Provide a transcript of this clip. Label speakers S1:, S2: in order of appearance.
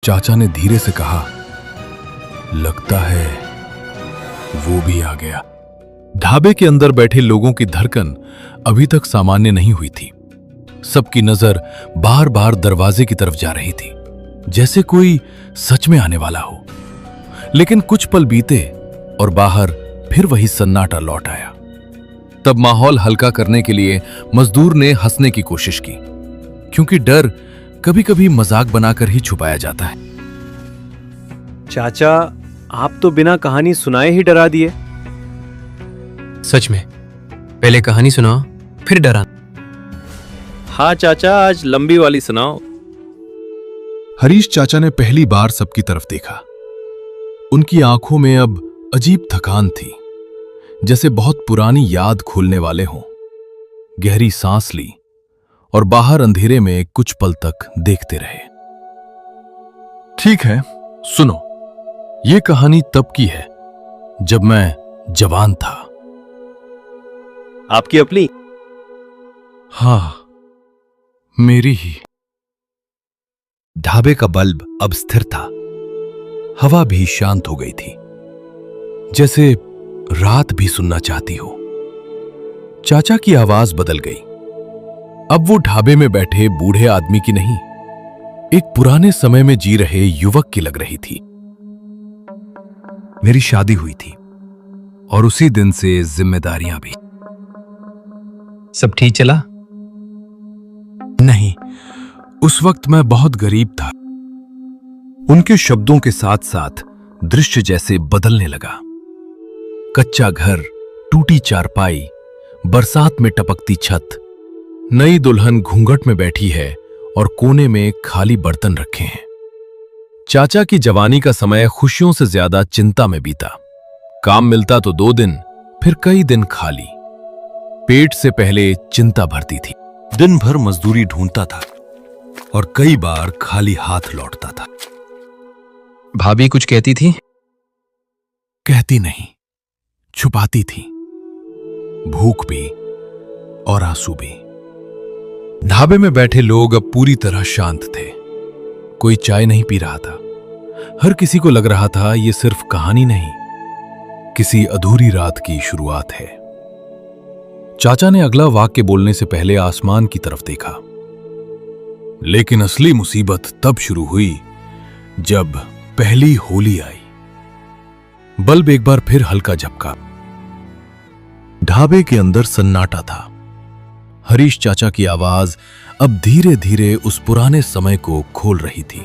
S1: चाचा ने धीरे से कहा, लगता है वो भी आ गया। ढाबे के अंदर बैठे लोगों की धड़कन अभी तक सामान्य नहीं हुई थी। सबकी नजर बार बार दरवाजे की तरफ जा रही थी, जैसे कोई सच में आने वाला हो। लेकिन कुछ पल बीते और बाहर फिर वही सन्नाटा लौट आया। तब माहौल हल्का करने के लिए मजदूर ने हंसने की कोशिश की, क्योंकि डर कभी कभी मजाक बनाकर ही छुपाया जाता है।
S2: चाचा, आप तो बिना कहानी सुनाए ही डरा दिए।
S3: सच में, पहले कहानी सुनाओ फिर डरा।
S2: हाँ चाचा, आज लंबी वाली सुनाओ।
S1: हरीश चाचा ने पहली बार सबकी तरफ देखा। उनकी आंखों में अब अजीब थकान थी, जैसे बहुत पुरानी याद खोलने वाले हों। गहरी सांस ली और बाहर अंधेरे में कुछ पल तक देखते रहे। ठीक है, सुनो। ये कहानी तब की है जब मैं जवान था।
S2: आपकी अपनी?
S1: हाँ, मेरी ही। ढाबे का बल्ब अब स्थिर था। हवा भी शांत हो गई थी, जैसे रात भी सुनना चाहती हो। चाचा की आवाज बदल गई। अब वो ढाबे में बैठे बूढ़े आदमी की नहीं, एक पुराने समय में जी रहे युवक की लग रही थी। मेरी शादी हुई थी और उसी दिन से जिम्मेदारियां भी।
S3: सब ठीक चला?
S1: नहीं, उस वक्त मैं बहुत गरीब था। उनके शब्दों के साथ साथ दृश्य जैसे बदलने लगा। कच्चा घर, टूटी चारपाई, बरसात में टपकती छत, नई दुल्हन घूंघट में बैठी है और कोने में खाली बर्तन रखे हैं। चाचा की जवानी का समय खुशियों से ज्यादा चिंता में बीता। काम मिलता तो 2 दिन, फिर कई दिन खाली। पेट से पहले चिंता भरती थी। दिन भर मजदूरी ढूंढता था और कई बार खाली हाथ लौटता था।
S3: भाभी कुछ कहती थी?
S1: कहती नहीं, छुपाती थी। भूख भी और आंसू भी। ढाबे में बैठे लोग अब पूरी तरह शांत थे। कोई चाय नहीं पी रहा था। हर किसी को लग रहा था ये सिर्फ कहानी नहीं, किसी अधूरी रात की शुरुआत है। चाचा ने अगला वाक्य बोलने से पहले आसमान की तरफ देखा। लेकिन असली मुसीबत तब शुरू हुई जब पहली होली आई। बल्ब एक बार फिर हल्का झपका। ढाबे के अंदर सन्नाटा था। हरीश चाचा की आवाज अब धीरे धीरे उस पुराने समय को खोल रही थी।